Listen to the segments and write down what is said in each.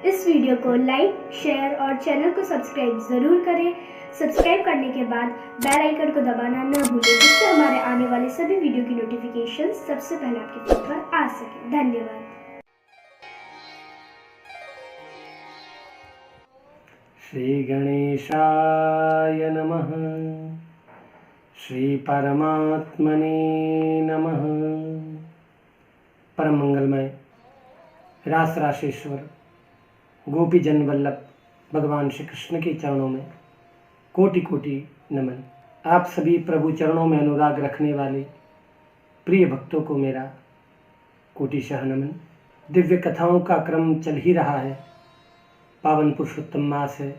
इस वीडियो को like, share और चैनल को सब्सक्राइब ज़रूर करें। सब्सक्राइब करने के बाद बेल आइकन को दबाना न भूलें, जिससे हमारे आने वाले सभी वीडियो की नोटिफिकेशन सबसे पहले आपके फोन पर आ सके। धन्यवाद। श्री गणेशाय नमः। श्री परमात्मने नमः। परम मंगलमय रास राशेश्वर गोपी जन वल्लभ भगवान श्री कृष्ण के चरणों में कोटि कोटि नमन। आप सभी प्रभु चरणों में अनुराग रखने वाले प्रिय भक्तों को मेरा कोटिशः नमन। दिव्य कथाओं का क्रम चल ही रहा है। पावन पुरुषोत्तम मास है।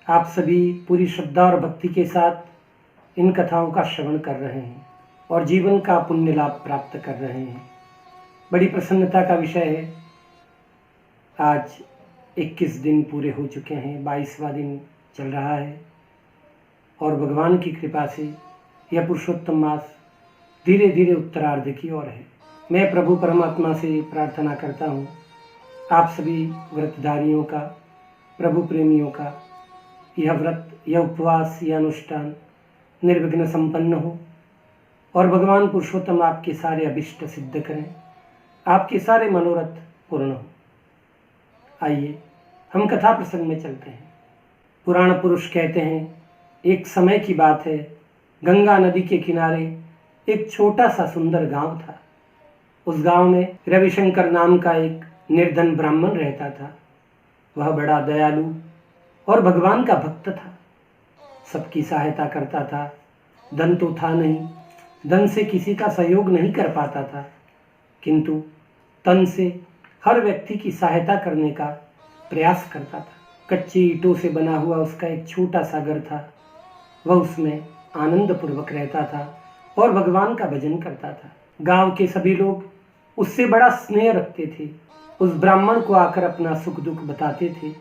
आप सभी पूरी श्रद्धा और भक्ति के साथ इन कथाओं का श्रवण कर रहे हैं और जीवन का पुण्य लाभ प्राप्त कर रहे हैं। बड़ी प्रसन्नता का विषय है। आज 21 दिन पूरे हो चुके हैं, 22वां दिन चल रहा है और भगवान की कृपा से यह पुरुषोत्तम मास धीरे धीरे उत्तरार्ध की ओर है। मैं प्रभु परमात्मा से प्रार्थना करता हूँ आप सभी व्रतधारियों का, प्रभु प्रेमियों का यह व्रत, यह उपवास, यह अनुष्ठान निर्विघ्न संपन्न हो और भगवान पुरुषोत्तम आपके सारे अभिष्ट सिद्ध करें, आपके सारे मनोरथ पूर्ण हो। आइए हम कथा प्रसंग में चलते हैं। पुराण पुरुष कहते हैं, एक समय की बात है, गंगा नदी के किनारे एक छोटा सा सुंदर गांव था। उस गांव में रविशंकर नाम का एक निर्धन ब्राह्मण रहता था। वह बड़ा दयालु और भगवान का भक्त था। सबकी सहायता करता था। धन तो था नहीं, धन से किसी का सहयोग नहीं कर पाता था, किंतु तन से हर व्यक्ति की सहायता करने का प्रयास करता था। कच्ची ईंटों से बना हुआ उसका एक छोटा सा घर था। वह उसमें आनंद पूर्वक रहता था और भगवान का भजन करता था। गांव के सभी लोग उससे बड़ा स्नेह रखते थे। उस ब्राह्मण को आकर अपना सुख दुख बताते थे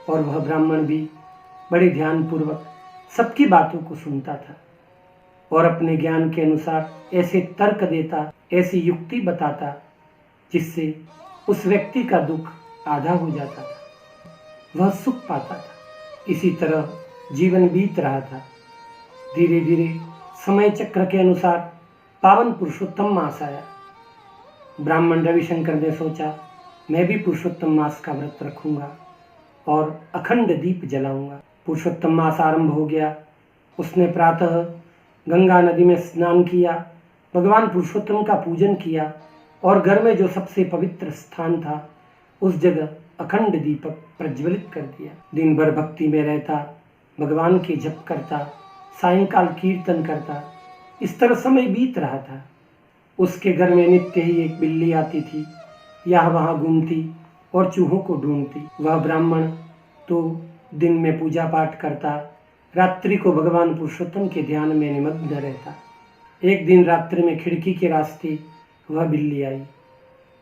और वह ब्राह्मण भी बड़े ध्यानपूर्वक सबकी बातों को सुनता था और अपने ज्ञान के अनुसार ऐसे तर्क देता, ऐसी युक्ति बताता जिससे उस व्यक्ति का दुख आधा हो जाता था, वह सुख पाता था। इसी तरह जीवन बीत रहा था। धीरे धीरे समय चक्र के अनुसार पावन पुरुषोत्तम मास आया। ब्राह्मण रविशंकर ने सोचा, मैं भी पुरुषोत्तम मास का व्रत रखूंगा और अखंड दीप जलाऊंगा। पुरुषोत्तम मास आरंभ हो गया। उसने प्रातः गंगा नदी में स्नान किया, भगवान पुरुषोत्तम का पूजन किया और घर में जो सबसे पवित्र स्थान था उस जगह अखंड दीपक प्रज्वलित कर दिया। दिन भर भक्ति में रहता, भगवान के जप करता, सायंकाल कीर्तन करता। इस तरह समय बीत रहा था। उसके घर में नित्य ही एक बिल्ली आती थी, यहाँ वहाँ घूमती और चूहों को ढूंढती। वह ब्राह्मण तो दिन में पूजा पाठ करता, रात्रि को भगवान पुरुषोत्तम के ध्यान में निमग्न रहता। एक दिन रात्रि में खिड़की के रास्ते वह बिल्ली आई।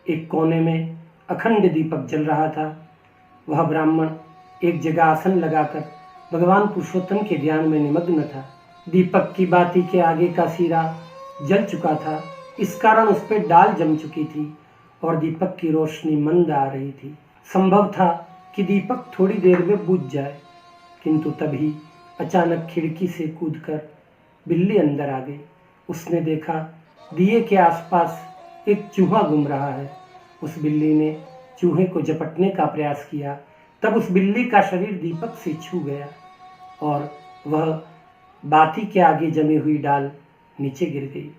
एक कोने में अखंड दीपक जल रहा था। वह ब्राह्मण एक जगह आसन लगाकर भगवान पुरुषोत्तम के ध्यान में निमग्न था। दीपक की बाती के आगे का सिरा जल चुका था, इस कारण उस पर डाल जम चुकी थी और दीपक की रोशनी मंद आ रही थी। संभव था कि दीपक थोड़ी देर में बुझ जाए, किंतु तभी अचानक खिड़की से कूदकर बिल्ली अंदर आ गई। उसने देखा दिए के आसपास एक चूहा घूम रहा है। उस बिल्ली ने चूहे को झपटने का प्रयास किया, तब उस बिल्ली का शरीर दीपक से छू गया और वह बाती के आगे जमी हुई डाल नीचे गिर गई।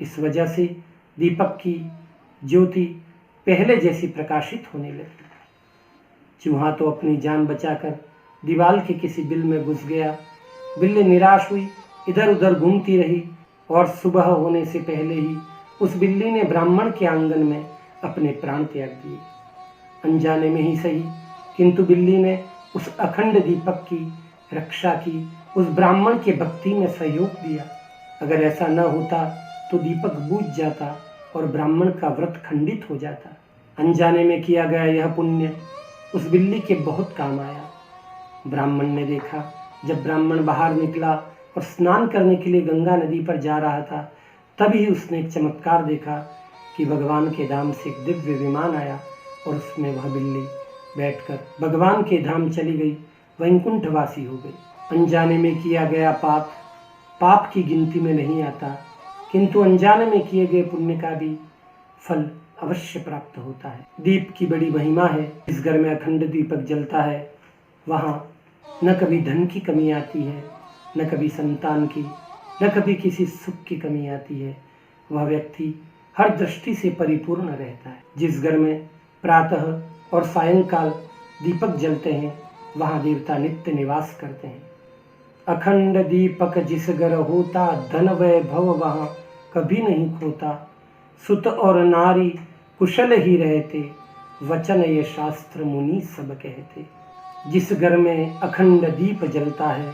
इस वजह से दीपक की ज्योति पहले जैसी प्रकाशित होने लगी। चूहा तो अपनी जान बचाकर दीवार के किसी बिल में घुस गया। बिल्ली निराश हुई, इधर उधर घूमती रही और सुबह होने से पहले ही उस बिल्ली ने ब्राह्मण के आंगन में अपने प्राण त्याग दिए। अनजाने में ही सही, किंतु बिल्ली ने उस अखंड दीपक की रक्षा की, उस ब्राह्मण के भक्ति में सहयोग दिया। अगर ऐसा न होता तो दीपक बुझ जाता और ब्राह्मण का व्रत खंडित हो जाता। अनजाने में किया गया यह पुण्य उस बिल्ली के बहुत काम आया। ब्राह्मण ने देखा, जब ब्राह्मण बाहर निकला और स्नान करने के लिए गंगा नदी पर जा रहा था, तभी उसने एक चमत्कार देखा कि भगवान के धाम से एक दिव्य विमान आया और उसमें वह बिल्ली बैठकर भगवान के धाम चली गई, वैकुंठवासी हो गई। अनजाने में किया गया पाप पाप की गिनती में नहीं आता, किंतु अनजाने में किए गए पुण्य का भी फल अवश्य प्राप्त होता है। दीप की बड़ी महिमा है। इस घर में अखंड दीपक जलता है, वहाँ न कभी धन की कमी आती है, न कभी संतान की, न कभी किसी सुख की कमी आती है। वह व्यक्ति हर दृष्टि से परिपूर्ण रहता है। जिस घर में प्रातः और सायंकाल दीपक जलते हैं, वहाँ देवता नित्य निवास करते हैं। अखंड दीपक जिस घर होता, धन वैभव वहाँ कभी नहीं खोता। सुत और नारी कुशल ही रहते, वचन ये शास्त्र मुनि सब कहते। जिस घर में अखंड दीप जलता है,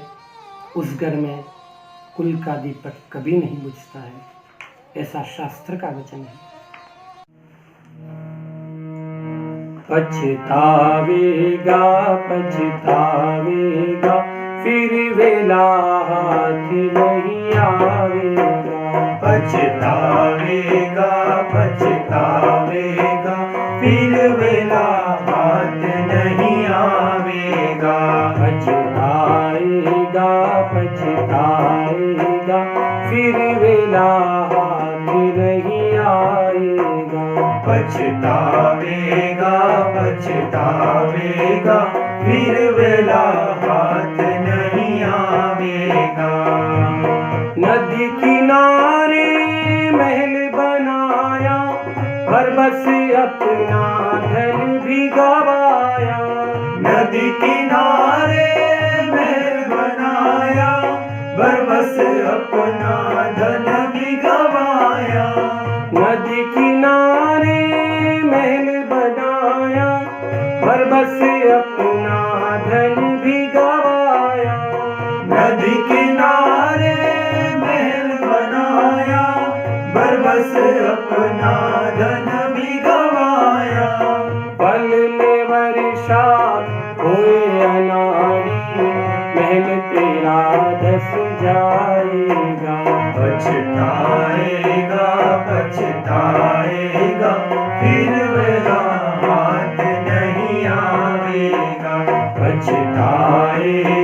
उस घर में कुल का दीपक कभी नहीं बुझता है, ऐसा शास्त्र का वचन है। पछतावेगा पछतावेगा, फिर वेला हाथ नहीं आवेगा। पछतावेगा पछतावेगा, फिर वेला हाथ नहीं आवेगा। पछताएगा पछताएगा, फिर वेला हाथ नहीं आएगा। पछतावेगा पछतावेगा, फिर वेला हाथ नहीं आवेगा। नदी किनारे महल बनाया, पर बस अपना धन भी गवाया। नदी किनारे महल बनाया, पर बस अपना धन भी गवाया। नदी किनारे महल बनाया, पर बस अपना धन भी गवाया। नदी किनारे महल बनाया, पर बस अपना धन भी गवाया। पल में वर्षा होए अनाड़ी, महल तेरा धस जाएगा। पछताएगा पछताएगा, फिर वेला हाथ नहीं आवेगा। पछताएगा